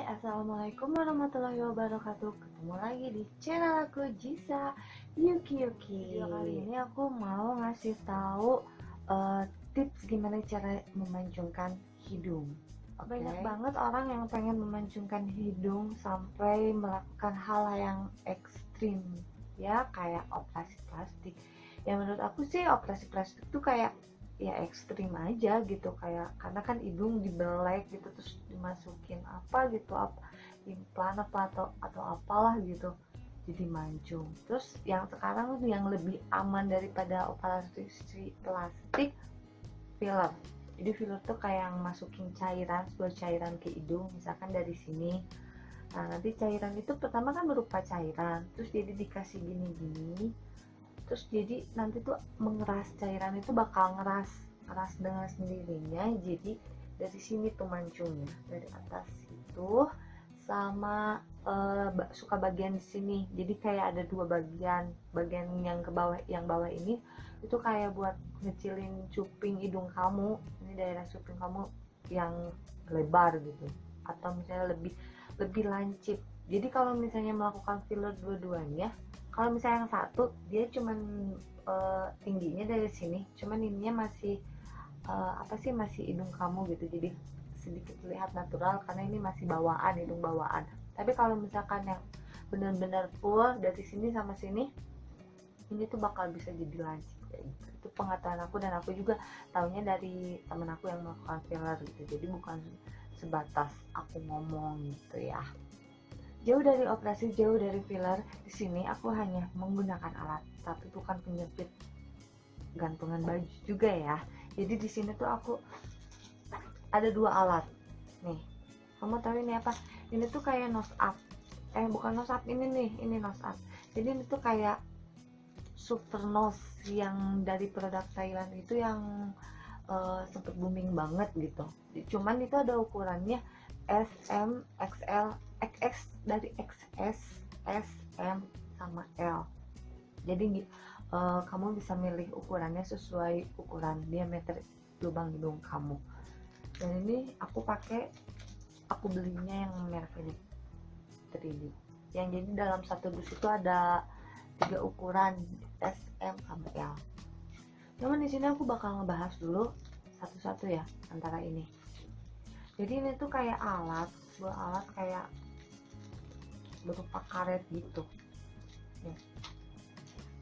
Assalamualaikum warahmatullahi wabarakatuh. Ketemu lagi di channel aku Jisa Yuki. Video kali ini aku mau ngasih tahu tips gimana cara memancungkan hidung. Banyak banget orang yang pengen memancungkan hidung sampai melakukan hal yang ekstrim, ya kayak operasi plastik. Ya menurut aku sih operasi plastik tuh kayak ya ekstrim aja gitu, kayak karena kan hidung dibelek gitu terus dimasukin apa gitu, apa implan apa atau apalah gitu jadi mancung. Terus yang sekarang yang lebih aman daripada operasi plastik, filler. Jadi filler tuh kayak yang masukin cairan, sebuah cairan ke hidung misalkan dari sini. Nah nanti cairan itu pertama kan berupa cairan, terus jadi dikasih gini-gini, terus jadi nanti tuh mengeras, cairan itu bakal ngeras dengan sendirinya. Jadi dari sini tuh mancungnya dari atas itu sama suka bagian di sini. Jadi kayak ada dua bagian yang ke bawah, yang bawah ini itu kayak buat ngecilin cuping hidung kamu, ini daerah cuping kamu yang lebar gitu, atau misalnya lebih lancip. Jadi kalau misalnya melakukan filler dua-duanya, kalau misalnya yang satu dia cuman tingginya dari sini, cuman ininya masih masih hidung kamu gitu, jadi sedikit terlihat natural karena ini masih bawaan, hidung bawaan. Tapi kalau misalkan yang benar-benar full dari sini sama sini, ini tuh bakal bisa jadi lancip kayak gitu. Itu pengetahuan aku, dan aku juga taunya dari temen aku yang melakukan filler gitu, jadi bukan sebatas aku ngomong gitu ya. Jauh dari operasi, jauh dari filler, di sini aku hanya menggunakan alat, tapi bukan penjepit gantungan baju juga ya. Jadi di sini tuh aku ada dua alat. Nih, kamu tahu ini apa? Ini tuh kayak nose up. Bukan nose up, ini nose up. Jadi ini tuh kayak super nose yang dari produk Thailand itu yang sempet booming banget gitu. Cuman itu ada ukurannya S, M, XL, XX, dari XS, S, M, sama L. Jadi kamu bisa milih ukurannya sesuai ukuran diameter lubang hidung kamu. Dan ini aku belinya yang merek ini 3D. Yang jadi dalam satu dus itu ada 3 ukuran, S, M, sama L. Cuman di sini aku bakal ngebahas dulu satu-satu ya antara ini. Jadi ini tuh kayak sebuah alat kayak berupa karet gitu. Nih.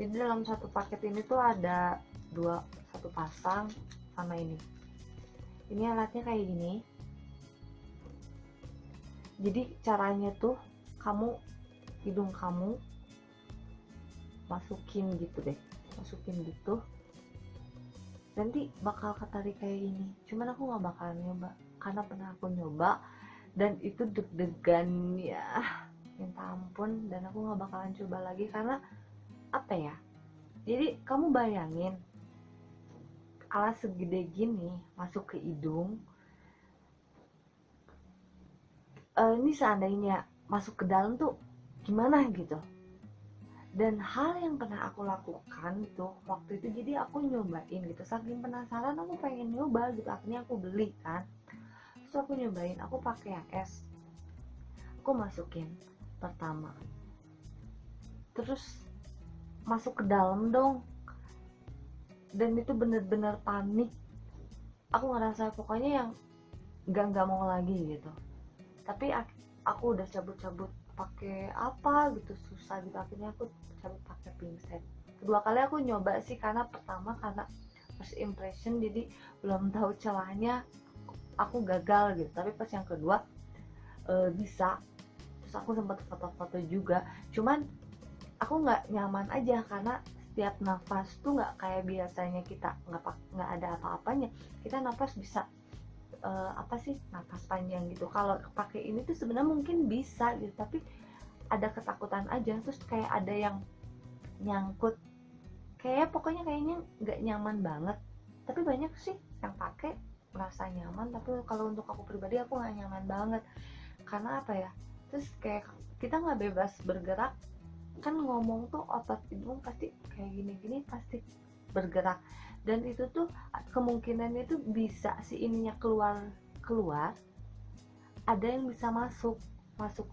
Jadi dalam satu paket ini tuh ada satu pasang sama ini. Ini alatnya kayak gini. Jadi caranya tuh hidung kamu masukin gitu. Nanti bakal ketarik kayak gini. Cuman aku nggak bakalan nyoba karena pernah aku nyoba dan itu deg-degan ya minta ampun, dan aku nggak bakalan coba lagi karena apa ya, jadi kamu bayangin alat segede gini masuk ke hidung, ini seandainya masuk ke dalam tuh gimana gitu. Dan hal yang pernah aku lakukan tuh waktu itu, jadi aku nyobain gitu, saking penasaran aku pengen nyoba gitu, akhirnya aku beli kan. Terus aku nyobain, aku pakai yang S, aku masukin pertama, terus masuk ke dalam dong, dan itu bener-bener panik. Aku ngerasa pokoknya yang nggak mau lagi gitu. Tapi aku udah cabut pakai apa gitu, susah gitu, akhirnya aku cabut pakai pinset. Kedua kali aku nyoba sih karena pertama karena first impression, jadi belum tahu celahnya, aku gagal gitu. Tapi pas yang kedua bisa, terus aku sempat foto-foto juga. Cuman aku nggak nyaman aja karena setiap nafas tuh nggak kayak biasanya, kita nggak ada apa-apanya, kita nafas bisa nafas panjang gitu. Kalau pakai ini tuh sebenarnya mungkin bisa gitu, tapi ada ketakutan aja, terus kayak ada yang nyangkut, kayaknya nggak nyaman banget. Tapi banyak sih yang pakai merasa nyaman, tapi kalau untuk aku pribadi aku nggak nyaman banget. Karena apa ya, terus kayak kita nggak bebas bergerak kan, ngomong tuh otot hidung pasti kayak gini-gini pasti bergerak, dan itu tuh kemungkinannya tuh bisa si ininya keluar ada yang bisa masuk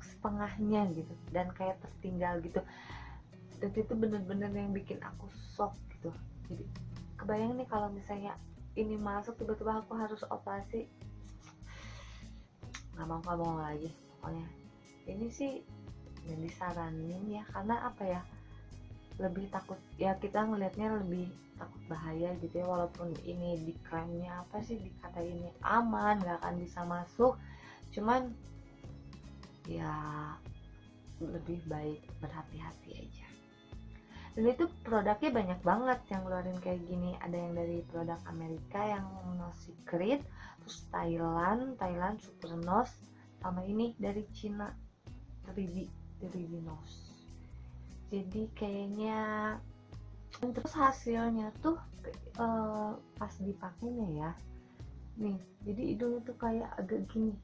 setengahnya gitu dan kayak tertinggal gitu. Dan itu bener-bener yang bikin aku shock gitu. Jadi kebayang nih kalau misalnya ini masuk tiba-tiba aku harus operasi, nggak mau lagi pokoknya. Ini sih yang disaranin ya, karena apa ya, lebih takut ya, kita ngelihatnya lebih takut bahaya gitu ya, walaupun ini diklaimnya apa sih, dikatainnya aman nggak akan bisa masuk, cuman ya lebih baik berhati-hati aja. Dan itu produknya banyak banget yang ngeluarin kayak gini, ada yang dari produk Amerika yang No Secret, terus Thailand Supernose, sama ini dari Cina 3D Nose. Jadi kayaknya, terus hasilnya tuh pas dipakainya ya nih, jadi hidung itu kayak agak gini,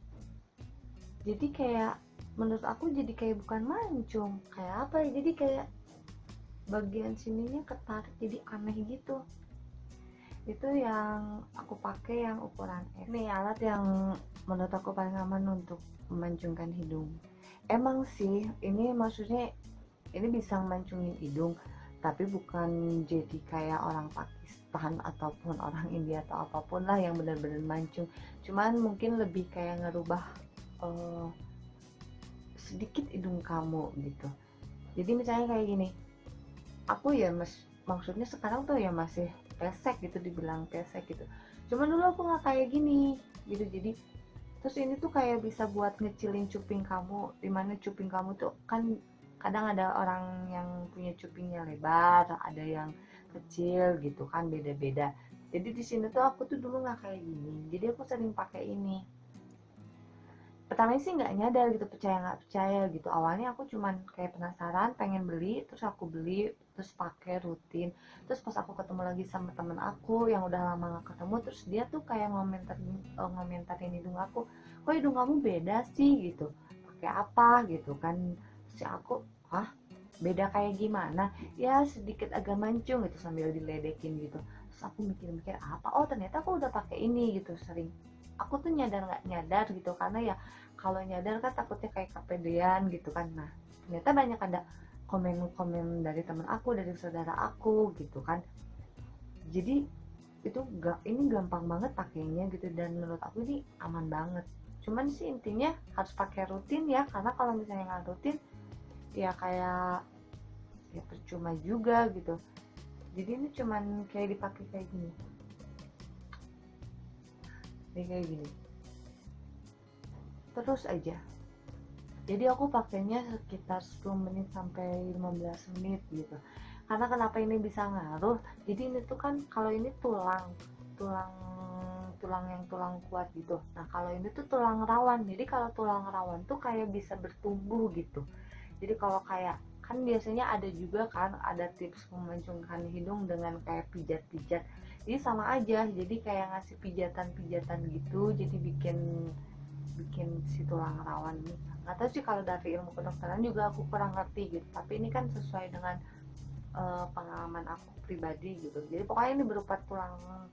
jadi kayak menurut aku jadi kayak bukan mancung, kayak apa ya, jadi kayak bagian sininya ketarik jadi aneh gitu. Itu yang aku pakai yang ukuran F. Nih alat yang menurut aku paling aman untuk memancungkan hidung. Emang sih ini maksudnya ini bisa mancungin hidung, tapi bukan jadi kayak orang Pakistan ataupun orang India atau apapun lah yang benar-benar mancung. Cuman mungkin lebih kayak ngerubah sedikit hidung kamu gitu. Jadi misalnya kayak gini, aku ya maksudnya sekarang tuh ya masih pesek gitu, dibilang pesek gitu, cuman dulu aku nggak kayak gini gitu. Jadi terus ini tuh kayak bisa buat ngecilin cuping kamu, dimana cuping kamu tuh kan kadang ada orang yang punya cupingnya lebar, ada yang kecil gitu kan, beda-beda. Jadi di sini tuh aku tuh dulu nggak kayak gini, jadi aku sering pakai ini. Pertamanya sih nggak nyadar gitu, percaya nggak percaya gitu. Awalnya aku cuman kayak penasaran, pengen beli, terus aku beli, terus pakai rutin. Terus pas aku ketemu lagi sama temen aku yang udah lama nggak ketemu, terus dia tuh kayak ngomentarin hidung aku, kok hidung kamu beda sih gitu, pakai apa gitu kan. Terus aku, hah, beda kayak gimana ya, sedikit agak mancung gitu sambil diledekin gitu. Terus aku mikir-mikir apa, oh ternyata aku udah pakai ini gitu sering. Aku tuh nyadar nggak nyadar gitu, karena ya kalau nyadar kan takutnya kayak kepedean gitu kan. Nah ternyata banyak ada komen-komen dari teman aku, dari saudara aku gitu kan. Jadi itu ini gampang banget pakainya gitu, dan menurut aku ini aman banget. Cuman sih intinya harus pakai rutin ya, karena kalau misalnya nggak rutin ya kayak ya percuma juga gitu. Jadi ini cuman kayak dipakai kayak gini, kayak gini terus aja. Jadi aku pakainya sekitar 10 menit sampai 15 menit gitu. Karena kenapa ini bisa ngaruh, jadi ini tuh kan kalau ini tulang yang tulang kuat gitu. Nah kalau ini tuh tulang rawan, jadi kalau tulang rawan tuh kayak bisa bertumbuh gitu. Jadi kalau kayak kan biasanya ada juga kan, ada tips memancungkan hidung dengan kayak pijat-pijat, jadi sama aja, jadi kayak ngasih pijatan-pijatan gitu, jadi bikin si tulang rawan ini. Nggak tahu sih kalau dari ilmu kedokteran juga aku kurang ngerti gitu, tapi ini kan sesuai dengan pengalaman aku pribadi gitu. Jadi pokoknya ini berupa tulang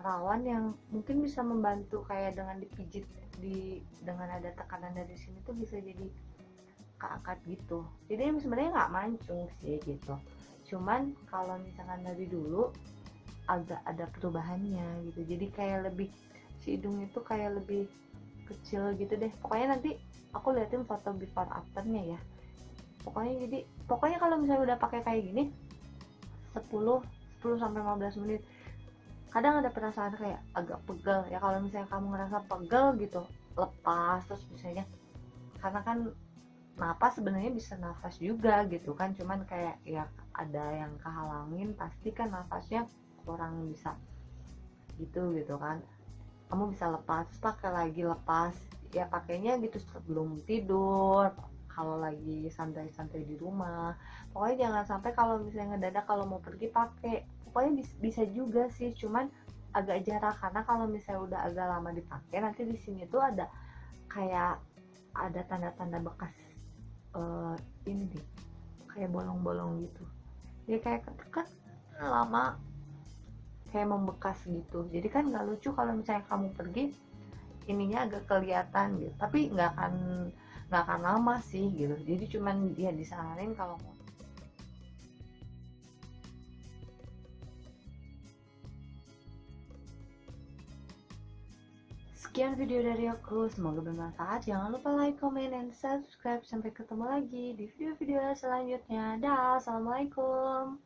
rawan yang mungkin bisa membantu kayak dengan dipijit dengan ada tekanan dari sini tuh bisa jadi keangkat gitu. Jadi sebenarnya nggak mancung sih gitu, cuman kalau misalkan dari dulu agak ada perubahannya gitu, jadi kayak lebih, si hidung itu kayak lebih kecil gitu deh. Pokoknya nanti aku liatin foto before afternya ya. Pokoknya kalau misalnya udah pakai kayak gini 10 sampai 15 menit, kadang ada perasaan kayak agak pegel ya. Kalau misalnya kamu ngerasa pegel gitu, lepas. Terus misalnya, karena kan napas sebenarnya bisa nafas juga gitu kan, cuman kayak ya ada yang kehalangin, pasti kan nafasnya kurang bisa gitu kan. Kamu bisa lepas, terus pakai lagi, lepas ya, pakainya gitu sebelum tidur, kalau lagi santai-santai di rumah. Pokoknya jangan sampai kalau misalnya ngedadak kalau mau pergi pakai. Pokoknya bisa juga sih, cuman agak jarang, karena kalau misalnya udah agak lama dipakai, nanti di sini tuh ada kayak ada tanda-tanda bekas ini deh, kayak bolong-bolong gitu. Dia kayak ketekan lama, kayak membekas gitu. Jadi kan nggak lucu kalau misalnya kamu pergi ininya agak kelihatan gitu, tapi nggak akan lama sih gitu. Jadi cuman dia disaranin kalau mau. Sekian video dari aku, semoga bermanfaat. Jangan lupa like, comment, dan subscribe. Sampai ketemu lagi di video-video selanjutnya. Dah, assalamualaikum.